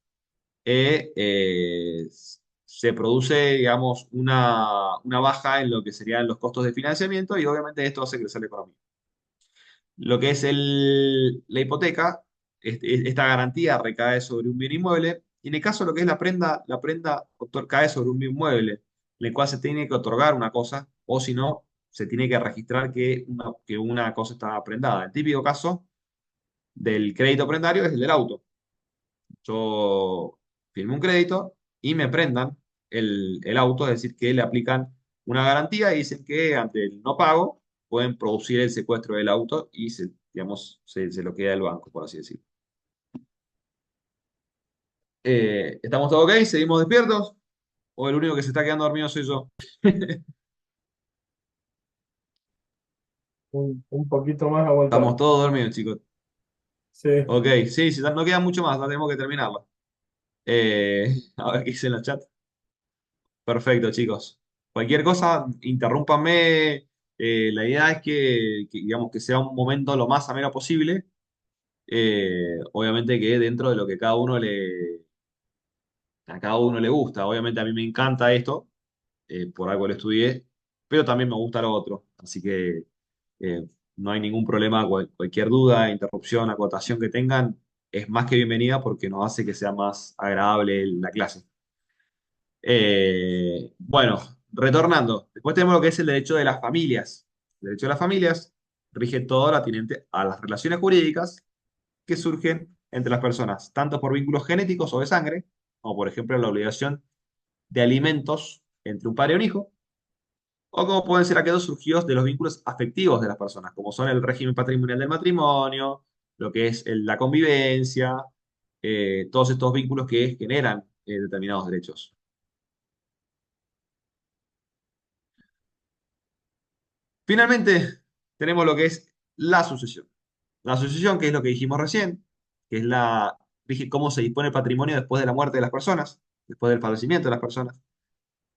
se produce, digamos, una baja en lo que serían los costos de financiamiento y obviamente esto hace crecer la economía. Lo que es la hipoteca, esta garantía recae sobre un bien inmueble y en el caso de lo que es la prenda cae sobre un bien inmueble, en el cual se tiene que otorgar una cosa o si no, se tiene que registrar que una cosa está prendada. El típico caso del crédito prendario es el del auto. Yo firmo un crédito y me prendan el auto, es decir, que le aplican una garantía y dicen que ante el no pago pueden producir el secuestro del auto y digamos, se lo queda el banco, por así decirlo. ¿Estamos todos ok? ¿Seguimos despiertos? ¿O el único que se está quedando dormido soy yo? Un poquito más Estamos aguantamos. todos dormidos, chicos. Sí. Ok, sí, sí, no queda mucho más, ya tenemos que terminarla. A ver qué dice en el chat. Perfecto, chicos. Cualquier cosa, interrúmpanme. La idea es digamos, que sea un momento lo más ameno posible. Obviamente que dentro de lo que a cada uno le gusta. Obviamente a mí me encanta esto, por algo lo estudié, pero también me gusta lo otro. Así que no hay ningún problema. Cualquier duda, interrupción, acotación que tengan es más que bienvenida porque nos hace que sea más agradable la clase. Bueno, retornando. Después tenemos lo que es el derecho de las familias. El derecho de las familias. rige todo lo atinente a las relaciones jurídicas que surgen entre las personas, tanto por vínculos genéticos o de sangre, como por ejemplo la obligación de alimentos entre un padre y un hijo, o como pueden ser aquellos surgidos de los vínculos afectivos de las personas, como son el régimen patrimonial del matrimonio, lo que es la convivencia, todos estos vínculos que generan determinados derechos. Finalmente, tenemos lo que es la sucesión. La sucesión, que es lo que dijimos recién, que es dije, cómo se dispone el patrimonio después de la muerte de las personas, después del fallecimiento de las personas,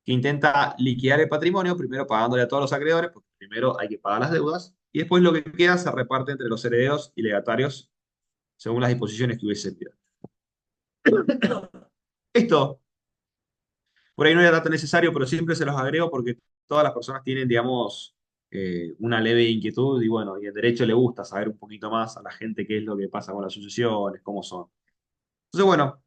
que intenta liquidar el patrimonio, primero pagándole a todos los acreedores, porque primero hay que pagar las deudas, y después lo que queda se reparte entre los herederos y legatarios según las disposiciones que hubiese pedido. Esto, por ahí no era tan necesario, pero siempre se los agrego porque todas las personas tienen, digamos, una leve inquietud y bueno, y el derecho le gusta saber un poquito más a la gente qué es lo que pasa con las sucesiones, cómo son. Entonces, bueno,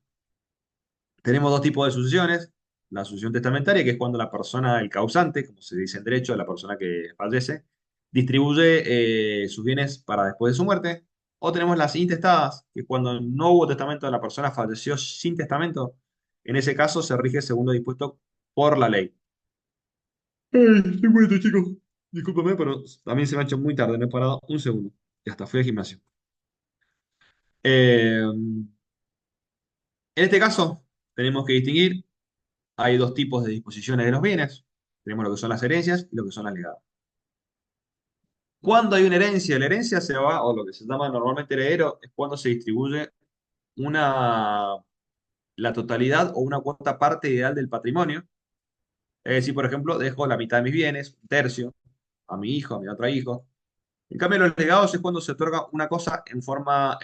tenemos dos tipos de sucesiones. La sucesión testamentaria, que es cuando la persona, el causante, como se dice en derecho, la persona que fallece, distribuye sus bienes para después de su muerte. O tenemos las intestadas, que es cuando no hubo testamento, la persona falleció sin testamento. En ese caso se rige según lo dispuesto por la ley. Estoy muerto, chicos. Discúlpame, pero también se me ha hecho muy tarde. Me he parado un segundo. Y hasta fui al gimnasio. En este caso, tenemos que distinguir. Hay dos tipos de disposiciones de los bienes. Tenemos lo que son las herencias y lo que son las legadas. Cuando hay una herencia, la herencia se va, o lo que se llama normalmente heredero, es cuando se distribuye una, la totalidad o una cuota parte ideal del patrimonio. Es decir, por ejemplo, dejo la mitad de mis bienes, un tercio, a mi hijo, a mi otro hijo. En cambio, los legados es cuando se otorga una cosa en forma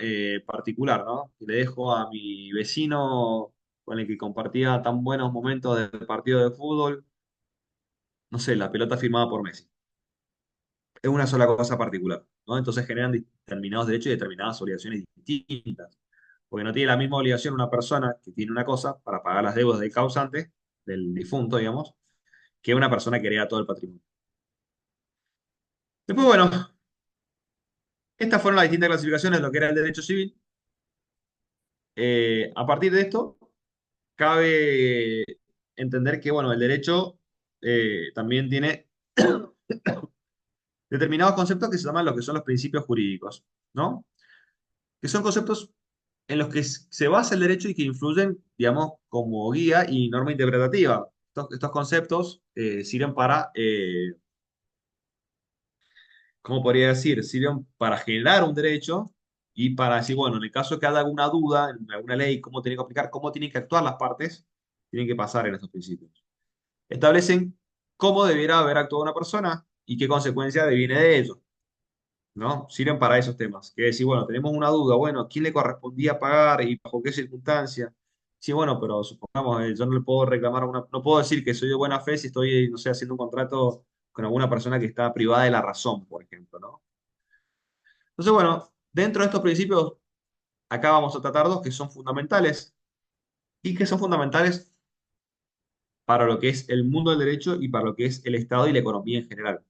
particular, ¿no? Y le dejo a mi vecino con el que compartía tan buenos momentos del partido de fútbol, no sé, la pelota firmada por Messi. Es una sola cosa particular, ¿no? Entonces generan determinados derechos y determinadas obligaciones distintas. Porque no tiene la misma obligación una persona que tiene una cosa para pagar las deudas del causante, del difunto, digamos, que una persona que hereda todo el patrimonio. Después, bueno, estas fueron las distintas clasificaciones de lo que era el derecho civil. A partir de esto, cabe entender que, bueno, el derecho también tiene determinados conceptos que se llaman lo que son los principios jurídicos, ¿no? Que son conceptos en los que se basa el derecho y que influyen, digamos, como guía y norma interpretativa. Estos conceptos sirven para, ¿cómo podría decir? Sirven para generar un derecho y para decir, bueno, en el caso de que haya alguna duda en alguna ley, cómo tiene que aplicar, cómo tienen que actuar las partes, tienen que pasar en estos principios. Establecen cómo debiera haber actuado una persona y qué consecuencia deviene de ello. ¿No? Sirven para esos temas. Que decir, bueno, tenemos una duda, bueno, ¿quién le correspondía pagar y bajo qué circunstancia? Sí, bueno, pero supongamos, yo no le puedo reclamar a una, no puedo decir que soy de buena fe si estoy, no sé, haciendo un contrato con alguna persona que está privada de la razón, por ejemplo, ¿no? Entonces, bueno, dentro de estos principios, acá vamos a tratar dos que son fundamentales y que son fundamentales para lo que es el mundo del derecho y para lo que es el Estado y la economía en general.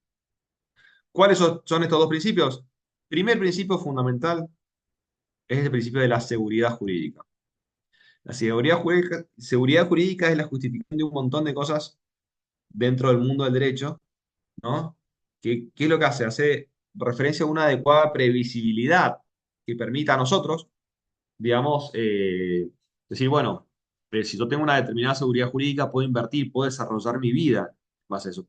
¿Cuáles son estos dos principios? Primer principio fundamental es el principio de la seguridad jurídica. La seguridad jurídica es la justificación de un montón de cosas dentro del mundo del derecho, ¿no? ¿Qué es lo que hace? Hace referencia a una adecuada previsibilidad que permita a nosotros, digamos, decir, bueno, si yo tengo una determinada seguridad jurídica, puedo invertir, puedo desarrollar mi vida en base a eso.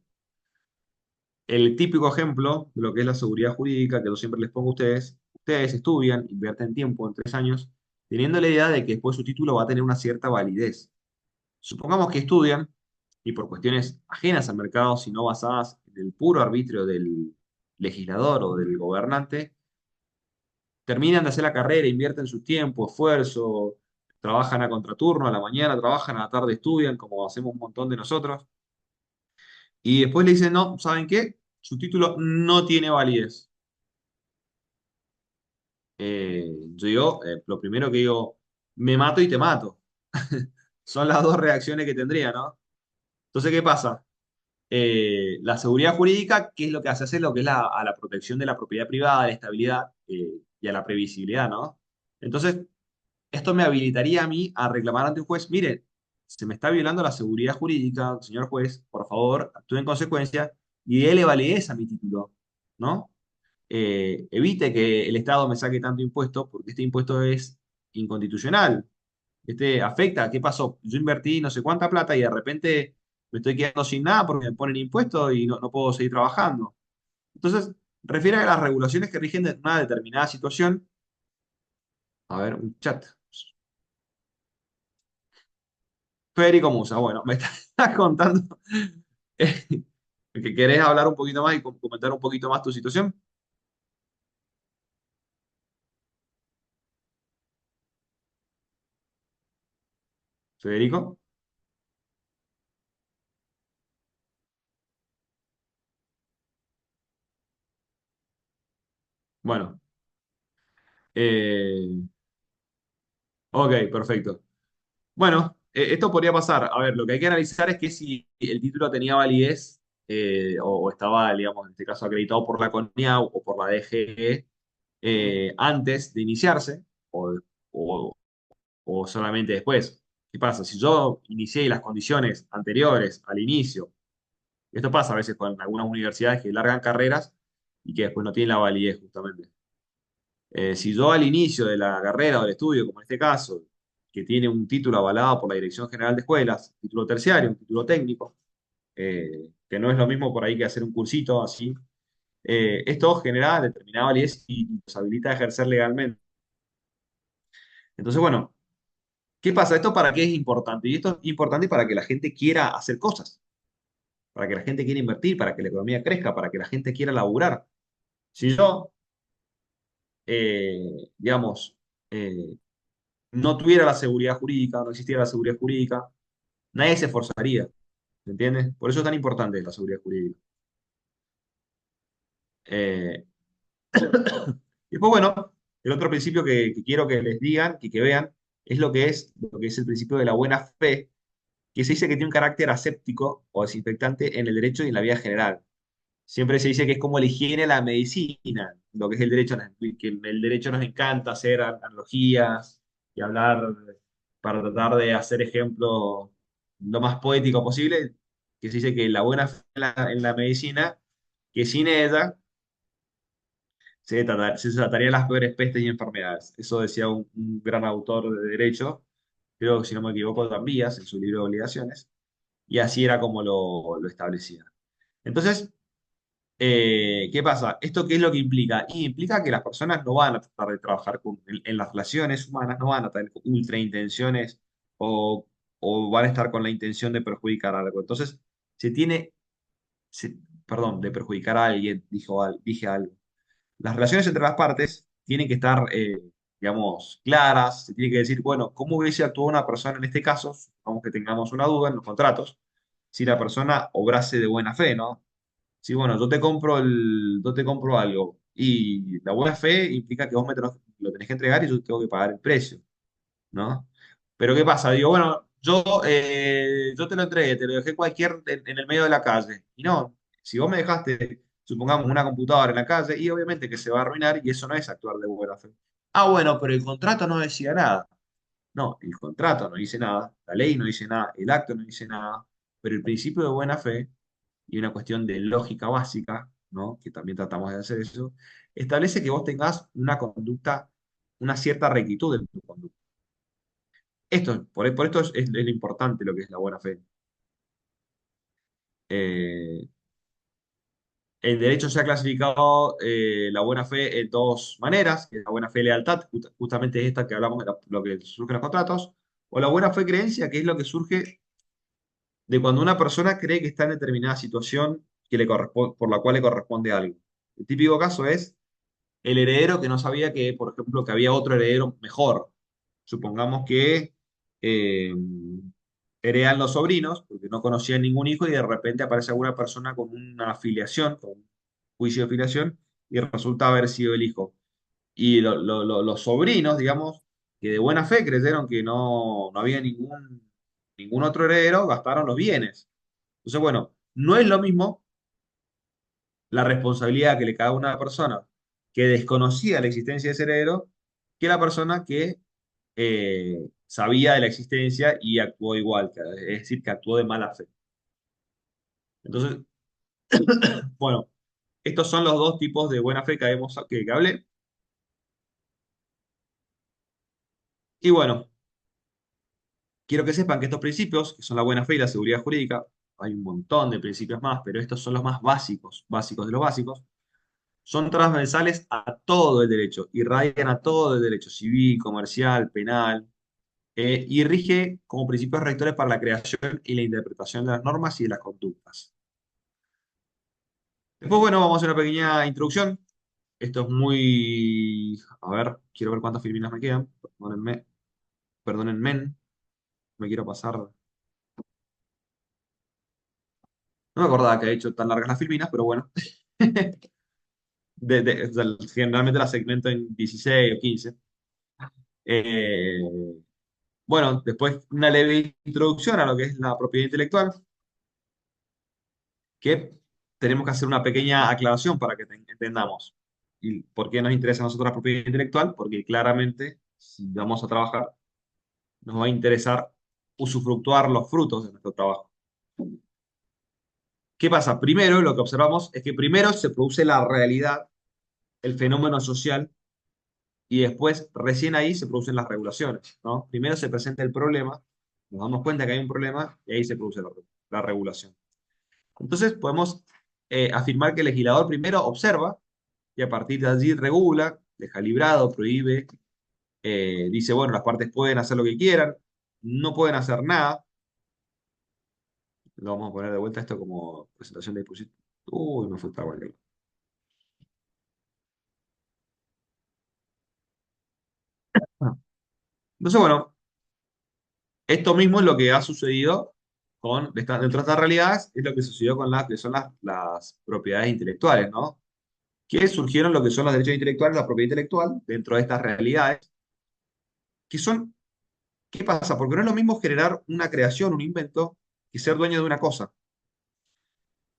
El típico ejemplo de lo que es la seguridad jurídica, que yo siempre les pongo a ustedes, ustedes estudian, invierten tiempo en 3 años, teniendo la idea de que después su título va a tener una cierta validez. Supongamos que estudian y por cuestiones ajenas al mercado, sino basadas en el puro arbitrio del legislador o del gobernante, terminan de hacer la carrera, invierten su tiempo, esfuerzo, trabajan a contraturno, a la mañana trabajan, a la tarde estudian, como hacemos un montón de nosotros, y después le dicen, no, ¿saben qué? Su título no tiene validez. Yo digo, lo primero que digo, me mato y te mato. Son las dos reacciones que tendría, ¿no? Entonces, ¿qué pasa? La seguridad jurídica, ¿qué es lo que hace? Hace lo que es a la protección de la propiedad privada, de la estabilidad y a la previsibilidad, ¿no? Entonces, esto me habilitaría a mí a reclamar ante un juez, mire, se me está violando la seguridad jurídica, señor juez, por favor, actúe en consecuencia y déle validez a mi título, ¿no? Evite que el Estado me saque tanto impuesto, porque este impuesto es inconstitucional. Este afecta, ¿qué pasó? Yo invertí no sé cuánta plata y de repente me estoy quedando sin nada porque me ponen impuestos y no puedo seguir trabajando. Entonces, refiere a las regulaciones que rigen de una determinada situación. A ver, un chat. Federico Musa, bueno, me estás contando eh, que querés hablar un poquito más y comentar un poquito más tu situación. Federico. Bueno, eh, ok, perfecto. Bueno, esto podría pasar. A ver, lo que hay que analizar es que si el título tenía validez o estaba, digamos, en este caso acreditado por la CONIAU o por la DGE antes de iniciarse o, o solamente después. ¿Qué pasa? Si yo inicié las condiciones anteriores al inicio, esto pasa a veces con algunas universidades que largan carreras y que después no tienen la validez justamente. Si yo al inicio de la carrera o del estudio, como en este caso, que tiene un título avalado por la Dirección General de Escuelas, título terciario, un título técnico, que no es lo mismo por ahí que hacer un cursito así, esto genera determinada validez y nos habilita a ejercer legalmente. Entonces, bueno, ¿qué pasa? ¿Esto para qué es importante? Y esto es importante para que la gente quiera hacer cosas, para que la gente quiera invertir, para que la economía crezca, para que la gente quiera laburar. Si yo, digamos, eh, no tuviera la seguridad jurídica, no existiera la seguridad jurídica, nadie se esforzaría, ¿me entiendes? Por eso es tan importante la seguridad jurídica. Eh, y después, bueno, el otro principio que quiero que les digan, que vean, es lo que es el principio de la buena fe, que se dice que tiene un carácter aséptico o desinfectante en el derecho y en la vida general. Siempre se dice que es como la higiene, la medicina, lo que es el derecho, que en el derecho nos encanta hacer analogías y hablar para tratar de hacer ejemplos lo más poético posible, que se dice que la buena fe en la medicina, que sin ella se tratarían las peores pestes y enfermedades. Eso decía un gran autor de derecho, creo que si no me equivoco, Vías, en su libro de obligaciones, y así era como lo establecía. Entonces, ¿qué pasa? ¿Esto qué es lo que implica? Y implica que las personas no van a tratar de trabajar en las relaciones humanas, no van a tener ultra intenciones o, o van a estar con la intención de perjudicar algo. Entonces, se tiene, se- perdón, de perjudicar a alguien, dije algo. Las relaciones entre las partes tienen que estar, digamos, claras, se tiene que decir, bueno, ¿cómo hubiese actuado una persona en este caso? Vamos que tengamos una duda en los contratos, si la persona obrase de buena fe, ¿no? Sí, bueno, yo te compro algo y la buena fe implica que vos lo tenés que entregar y yo tengo que pagar el precio, ¿no? Pero ¿qué pasa? Digo, bueno, yo te lo entregué, te lo dejé en el medio de la calle. Y no, si vos me dejaste, supongamos, una computadora en la calle, y obviamente que se va a arruinar y eso no es actuar de buena fe. Ah, bueno, pero el contrato no decía nada. No, el contrato no dice nada, la ley no dice nada, el acto no dice nada, pero el principio de buena fe y una cuestión de lógica básica, ¿no? Que también tratamos de hacer eso, establece que vos tengas una conducta, una cierta rectitud en tu conducta. Por esto es lo importante lo que es la buena fe. Eh, en derecho se ha clasificado la buena fe en dos maneras, que es la buena fe lealtad, justamente es esta que hablamos de lo que surge en los contratos, o la buena fe creencia, que es lo que surge de cuando una persona cree que está en determinada situación por la cual le corresponde algo. El típico caso es el heredero que no sabía que, por ejemplo, que había otro heredero mejor. Supongamos que eh, heredan los sobrinos, porque no conocían ningún hijo, y de repente aparece alguna persona con una afiliación, con un juicio de filiación, y resulta haber sido el hijo. Y los sobrinos, digamos, que de buena fe creyeron que no había ningún otro heredero, gastaron los bienes. Entonces, bueno, No es lo mismo la responsabilidad que le cae a una persona que desconocía la existencia de ese heredero que la persona que sabía de la existencia y actuó igual, es decir, que actuó de mala fe. Entonces, bueno, estos son los dos tipos de buena fe que hablé. Y bueno, quiero que sepan que estos principios, que son la buena fe y la seguridad jurídica, hay un montón de principios más, pero estos son los más básicos, básicos de los básicos, son transversales a todo el derecho, irradian a todo el derecho civil, comercial, penal, y rige como principios rectores para la creación y la interpretación de las normas y de las conductas. Después, bueno, vamos a hacer una pequeña introducción. Esto es muy... A ver, quiero ver cuántas filminas me quedan. Perdónenme, perdónenme, me quiero pasar. No me acordaba que he hecho tan largas las filminas, pero bueno. O sea, generalmente las segmento en 16 o 15. Eh, bueno, después una leve introducción a lo que es la propiedad intelectual, que tenemos que hacer una pequeña aclaración para que entendamos. ¿Y por qué nos interesa a nosotros la propiedad intelectual? Porque claramente, si vamos a trabajar, nos va a interesar usufructuar los frutos de nuestro trabajo. ¿Qué pasa? Primero, lo que observamos es que primero se produce la realidad, el fenómeno social, y después, recién ahí, se producen las regulaciones, ¿no? Primero se presenta el problema, nos damos cuenta que hay un problema, y ahí se produce la regulación. Entonces, podemos afirmar que el legislador primero observa, y a partir de allí regula, deja librado, prohíbe, dice, bueno, las partes pueden hacer lo que quieran, no pueden hacer nada. Lo vamos a poner de vuelta esto como presentación de disposición. Uy, me fue esta cualquiera. Entonces, bueno, esto mismo es lo que ha sucedido dentro de estas realidades, es lo que sucedió con las que son las propiedades intelectuales, ¿no? Que surgieron lo que son los derechos intelectuales, la propiedad intelectual, dentro de estas realidades, que son, ¿qué pasa? Porque no es lo mismo generar una creación, un invento, que ser dueño de una cosa.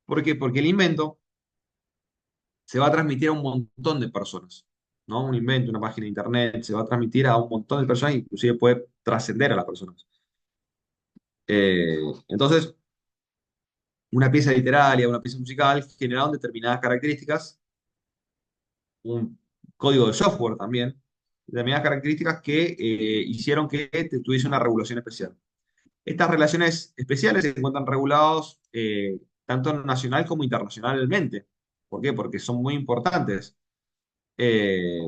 ¿Por qué? Porque el invento se va a transmitir a un montón de personas, ¿no? Un invento, una página de internet, se va a transmitir a un montón de personas, inclusive puede trascender a las personas. Eh, entonces, una pieza literaria, una pieza musical generaron determinadas características, un código de software también, determinadas características que hicieron que tuviese una regulación especial. Estas relaciones especiales se encuentran regulados tanto nacional como internacionalmente. ¿Por qué? Porque son muy importantes. Eh,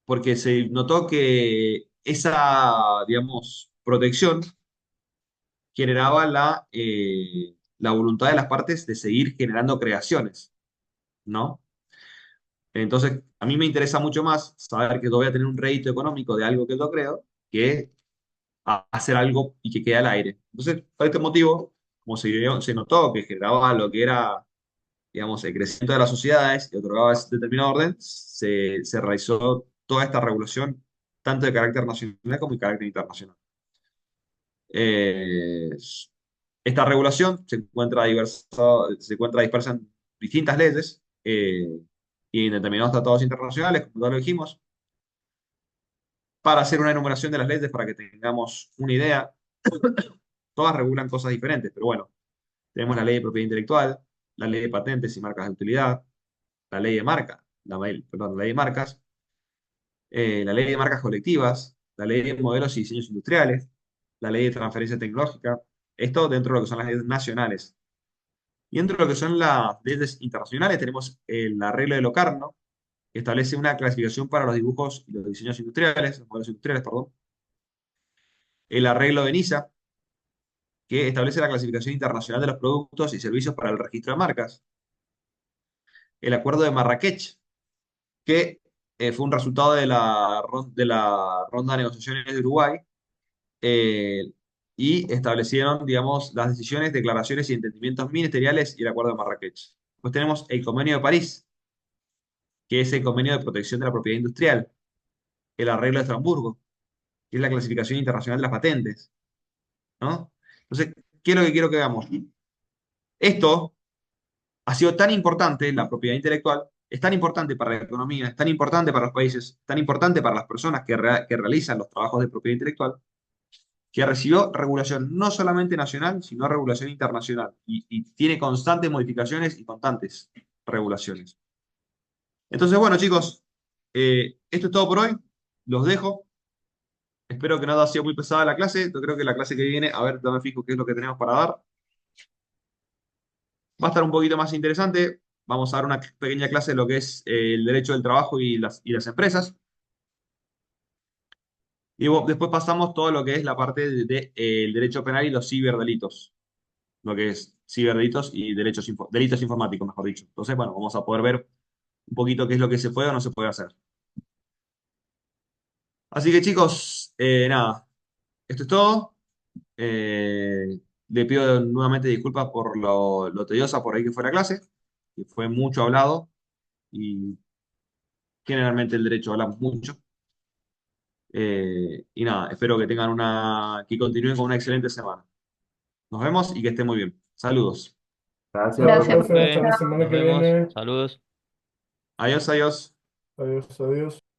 Porque se notó que esa, digamos, protección generaba la voluntad de las partes de seguir generando creaciones, ¿no? Entonces, a mí me interesa mucho más saber que yo voy a tener un rédito económico de algo que yo creo que hacer algo y que quede al aire. Entonces, por este motivo, como se notó que generaba lo que era, digamos, el crecimiento de las sociedades y otorgaba ese determinado orden, se realizó toda esta regulación, tanto de carácter nacional como de carácter internacional. Eh, Esta regulación se encuentra dispersa en distintas leyes y en determinados tratados internacionales, como ya lo dijimos, para hacer una enumeración de las leyes para que tengamos una idea. Todas regulan cosas diferentes, pero bueno, tenemos la ley de propiedad intelectual, la ley de patentes y marcas de utilidad, la ley de marca, perdón, la ley de marcas, la ley de marcas colectivas, la ley de modelos y diseños industriales, la ley de transferencia tecnológica, esto dentro de lo que son las leyes nacionales. Y dentro de lo que son las leyes internacionales tenemos el arreglo de Locarno, que establece una clasificación para los dibujos y los diseños industriales, los modelos industriales, perdón. El arreglo de Niza, que establece la clasificación internacional de los productos y servicios para el registro de marcas. El acuerdo de Marrakech, que fue un resultado de la ronda de negociaciones de Uruguay, eh, y establecieron, digamos, las decisiones, declaraciones y entendimientos ministeriales y el acuerdo de Marrakech. Después tenemos el Convenio de París, que es el Convenio de Protección de la Propiedad Industrial, el Arreglo de Estrasburgo, que es la clasificación internacional de las patentes, ¿no? Entonces, ¿qué es lo que quiero que hagamos? Esto ha sido tan importante, la propiedad intelectual, es tan importante para la economía, es tan importante para los países, es tan importante para las personas que realizan los trabajos de propiedad intelectual, que recibió regulación no solamente nacional, sino regulación internacional, y tiene constantes modificaciones y constantes regulaciones. Entonces, bueno, chicos, esto es todo por hoy. Los dejo. Espero que no haya sido muy pesada la clase. Yo creo que la clase que viene, a ver, dame fijo qué es lo que tenemos para dar. Va a estar un poquito más interesante. Vamos a dar una pequeña clase de lo que es el derecho del trabajo y las empresas. Y después pasamos todo lo que es la parte el derecho penal y los ciberdelitos. Lo que es ciberdelitos y delitos informáticos, mejor dicho. Entonces, bueno, vamos a poder ver un poquito qué es lo que se puede o no se puede hacer. Así que chicos, nada, esto es todo. Le pido nuevamente disculpas por lo tediosa por ahí que fue la clase, que fue mucho hablado y generalmente el derecho hablamos mucho. Y nada, espero que continúen con una excelente semana. Nos vemos y que estén muy bien. Saludos. Gracias, Gracias, profe. Hasta profe. la Profe, semana nos que vemos. viene. Saludos. Adiós, adiós. Adiós, adiós.